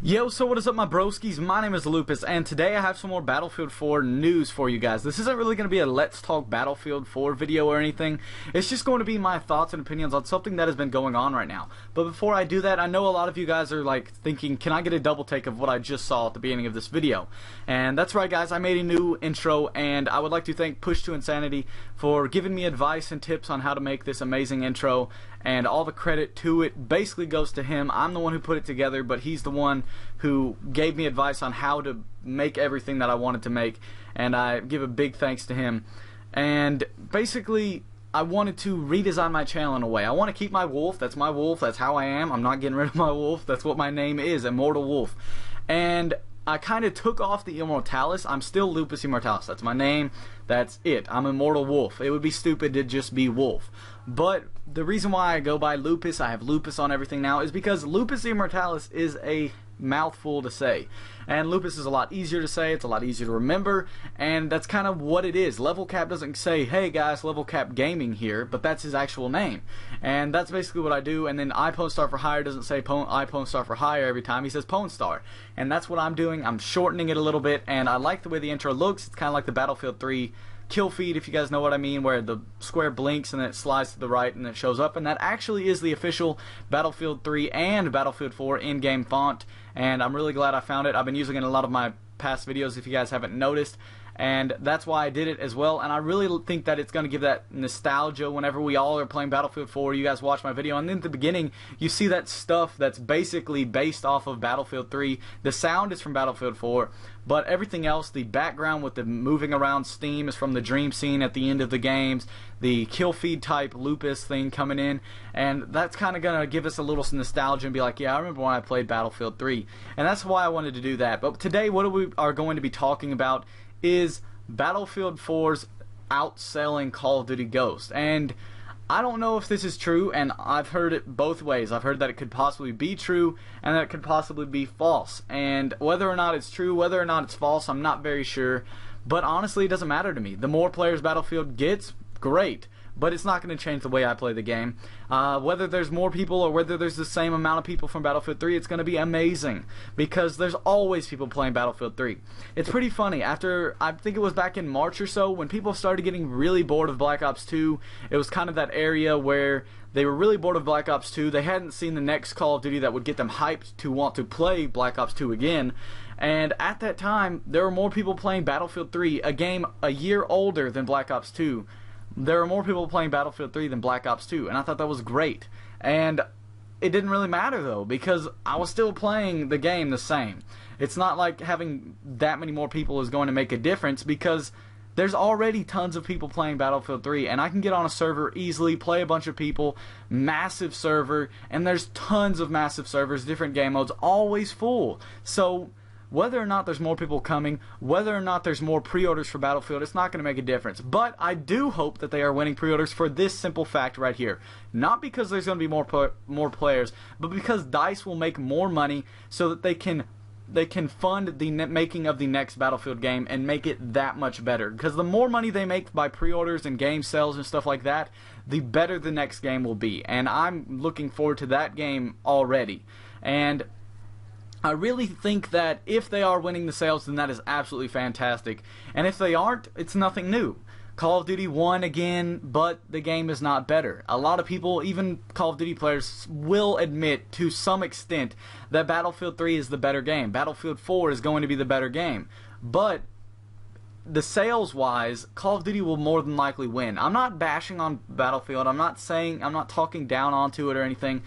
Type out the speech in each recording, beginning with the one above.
Yo, so what is up my broskies? My name is Lupus, and today I have some more Battlefield 4 news for you guys. This isn't really going to be a Let's Talk Battlefield 4 video or anything. It's just going to be my thoughts and opinions on something that has been going on right now. But before I do that, I know a lot of you guys are like thinking, can I get a double take of what I just saw at the beginning of this video? And that's right guys, I made a new intro, and I would like to thank Push to Insanity for giving me advice and tips on how to make this amazing intro. And all the credit to it basically goes to him. I'm the one who put it together, but he's the one who gave me advice on how to make everything that I wanted to make, and I give a big thanks to him. And basically, I wanted to redesign my channel in a way. I want to keep my wolf. That's my wolf. That's how I am. I'm not getting rid of my wolf. That's what my name is, Immortal Wolf. And I kind of took off the Immortalis. I'm still Lupus Immortalis. That's my name. That's it. I'm Immortal Wolf. It would be stupid to just be Wolf. But the reason why I go by Lupus, I have Lupus on everything now, is because Lupus Immortalis is a mouthful to say. And Lupus is a lot easier to say, it's a lot easier to remember, and that's kind of what it is. Level Cap doesn't say, hey guys, Level Cap Gaming here, but that's his actual name. And that's basically what I do. And then iPwnstar for Hire doesn't say iPwnstar for Hire every time, he says Pwnstar. And that's what I'm doing. I'm shortening it a little bit, and I like the way the intro looks. It's kind of like the Battlefield 3 kill feed, if you guys know what I mean, where the square blinks and then it slides to the right and it shows up, and that actually is the official Battlefield 3 and Battlefield 4 End Game font, and I'm really glad I found it. I've been using it in a lot of my past videos if you guys haven't noticed, and that's why I did it as well. And I really think that it's going to give that nostalgia whenever we all are playing Battlefield 4. You guys watch my video, and then at the beginning you see that stuff that's basically based off of Battlefield 3. The sound is from Battlefield 4, but everything else, the background with the moving around steam, is from the dream scene at the end of the games. The kill feed type Lupus thing coming in, and that's kind of going to give us a little nostalgia and be like, yeah, I remember when I played Battlefield 3. And that's why I wanted to do that. But today what we are going to be talking about is Battlefield 4's outselling Call of Duty Ghost. And I don't know if this is true, and I've heard it both ways. I've heard that it could possibly be true and that it could possibly be false. And whether or not it's true, whether or not it's false, I'm not very sure. But honestly, it doesn't matter to me. The more players Battlefield gets, great. But it's not going to change the way I play the game. Whether there's more people or whether there's the same amount of people from Battlefield 3, it's going to be amazing. Because there's always people playing Battlefield 3. It's pretty funny. After, I think it was back in March or so, when people started getting really bored of Black Ops 2, it was kind of that area where they were really bored of Black Ops 2. They hadn't seen the next Call of Duty that would get them hyped to want to play Black Ops 2 again. And at that time, there were more people playing Battlefield 3, a game a year older than Black Ops 2. There were more people playing Battlefield 3 than Black Ops 2, and I thought that was great. And it didn't really matter though, because I was still playing the game the same. It's not like having that many more people is going to make a difference, because there's already tons of people playing Battlefield 3, and I can get on a server easily, play a bunch of people, massive server, and there's tons of massive servers, different game modes, always full. So whether or not there's more people coming, whether or not there's more pre-orders for Battlefield, it's not going to make a difference. But I do hope that they are winning pre-orders for this simple fact right here. Not because there's going to be more players, but because DICE will make more money so that they can fund the making of the next Battlefield game and make it that much better. Because the more money they make by pre-orders and game sales and stuff like that, the better the next game will be. And I'm looking forward to that game already. And I really think that if they are winning the sales, then that is absolutely fantastic. And if they aren't, it's nothing new. Call of Duty won again, but the game is not better. A lot of people, even Call of Duty players, will admit to some extent that Battlefield 3 is the better game. Battlefield 4 is going to be the better game. But the sales-wise, Call of Duty will more than likely win. I'm not bashing on Battlefield. I'm not talking down onto it or anything.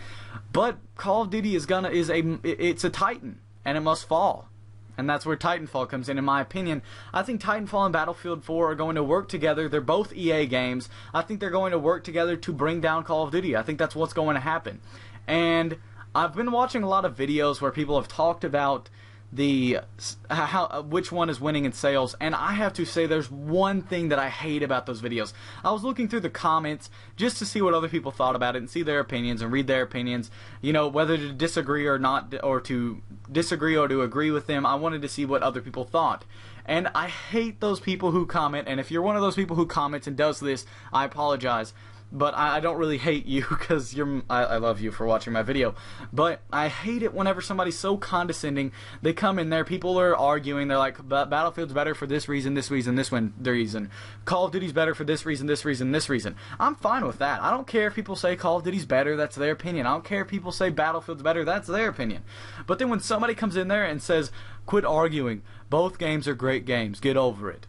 But Call of Duty it's a Titan, and it must fall. And that's where Titanfall comes in my opinion. I think Titanfall and Battlefield 4 are going to work together. They're both EA games. I think they're going to work together to bring down Call of Duty. I think that's what's going to happen. And I've been watching a lot of videos where people have talked about which one is winning in sales, and I have to say there's one thing that I hate about those videos. I was looking through the comments just to see what other people thought about it and see their opinions and read their opinions, you know, whether to disagree or not, or to disagree or to agree with them. I wanted to see what other people thought. And I hate those people who comment, and if you're one of those people who comments and does this, I apologize. but I don't really hate you because I love you for watching my video. But I hate it whenever somebody's so condescending. They come in there, people are arguing, they're like, Battlefield's better for this reason, this reason. Call of Duty's better for this reason, this reason. I'm fine with that. I don't care if people say Call of Duty's better, that's their opinion. I don't care if people say Battlefield's better, that's their opinion. But then when somebody comes in there and says, quit arguing, both games are great games, get over it.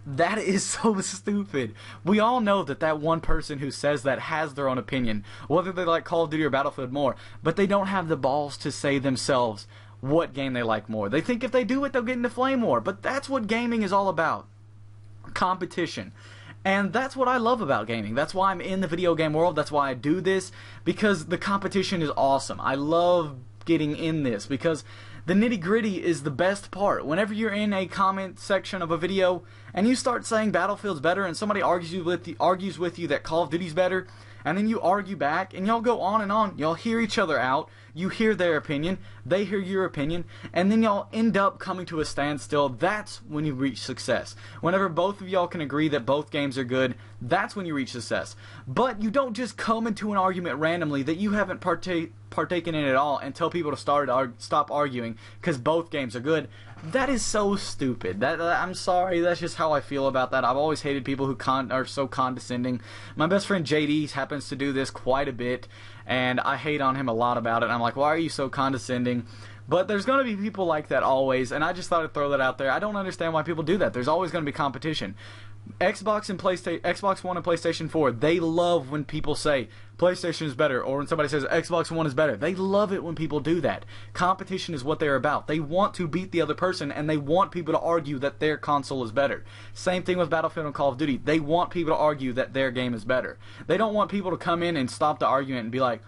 That is so stupid. We all know that one person who says that has their own opinion, whether they like Call of Duty or Battlefield more, but they don't have the balls to say themselves what game they like more. They think if they do it, they'll get into Flame War, but that's what gaming is all about. Competition. And that's what I love about gaming. That's why I'm in the video game world. That's why I do this, because the competition is awesome. I love getting in this because the nitty-gritty is the best part. Whenever you're in a comment section of a video and you start saying Battlefield's better and somebody argues with you that Call of Duty's better, and then you argue back and y'all go on and on, y'all hear each other out, you hear their opinion, they hear your opinion, and then y'all end up coming to a standstill. That's when you reach success. Whenever both of y'all can agree that both games are good, that's when you reach success. But you don't just come into an argument randomly that you haven't partaken in at all and tell people to stop arguing because both games are good. That is so stupid. I'm sorry, that's just how I feel about that. I've always hated people who are so condescending. My best friend JD happens to do this quite a bit, and I hate on him a lot about it. I'm like, why are you so condescending? But there's going to be people like that always, and I just thought I'd throw that out there. I don't understand why people do that. There's always going to be competition. Xbox One and PlayStation 4, they love when people say PlayStation is better, or when somebody says Xbox One is better. They love it when people do that. Competition is what they're about. They want to beat the other person, and they want people to argue that their console is better. Same thing with Battlefield and Call of Duty. They want people to argue that their game is better. They don't want people to come in and stop the argument and be like,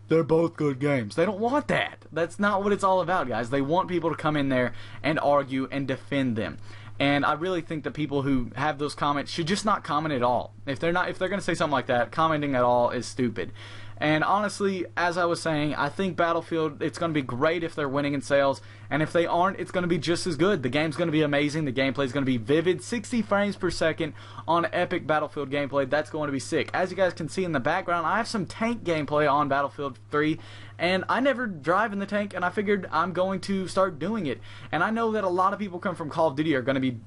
they're both good games. They don't want that. That's not what it's all about, guys. They want people to come in there and argue and defend them. And I really think that people who have those comments should just not comment at all. If they're going to say something like that, commenting at all is stupid. And honestly, as I was saying, I think Battlefield, it's going to be great if they're winning in sales, and if they aren't, it's going to be just as good. The game's going to be amazing, the gameplay is going to be vivid, 60 frames per second on epic Battlefield gameplay. That's going to be sick. As you guys can see in the background, I have some tank gameplay on Battlefield 3, and I never drive in the tank, and I figured I'm going to start doing it. And I know that a lot of people come from Call of Duty are going to be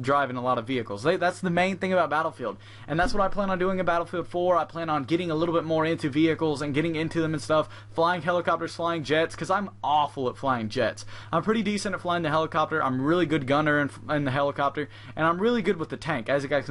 driving a lot of vehicles. That's the main thing about Battlefield, and that's what I plan on doing in Battlefield 4. I plan on getting a little bit more into vehicles and getting into them and stuff, flying helicopters, flying jets, because I'm awful at flying jets. I'm pretty decent at flying the helicopter. I'm a really good gunner in the helicopter, and I'm really good with the tank. As you guys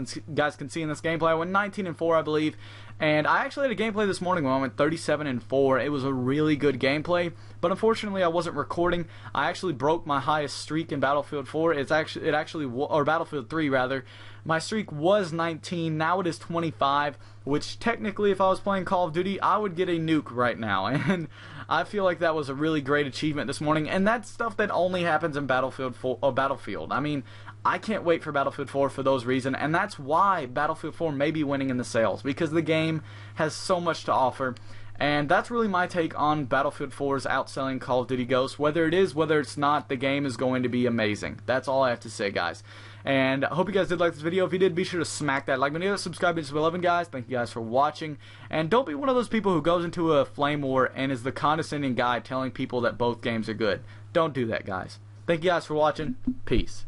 can see in this gameplay, I went 19-4, I believe, and I actually had a gameplay this morning when I went 37-4. It was a really good gameplay, but unfortunately I wasn't recording. I actually broke my highest streak in Battlefield 4. Or Battlefield 3 rather. My streak was 19, now it is 25, which technically if I was playing Call of Duty, I would get a nuke right now. And I feel like that was a really great achievement this morning, and that's stuff that only happens in Battlefield 4, Battlefield. I mean, I can't wait for Battlefield 4 for those reasons, and that's why Battlefield 4 may be winning in the sales, because the game has so much to offer. And that's really my take on Battlefield 4's outselling Call of Duty Ghosts. Whether it is, whether it's not, the game is going to be amazing. That's all I have to say, guys. And I hope you guys did like this video. If you did, be sure to smack that like button, subscribe to the 11 guys. Thank you guys for watching. And don't be one of those people who goes into a flame war and is the condescending guy telling people that both games are good. Don't do that, guys. Thank you guys for watching. Peace.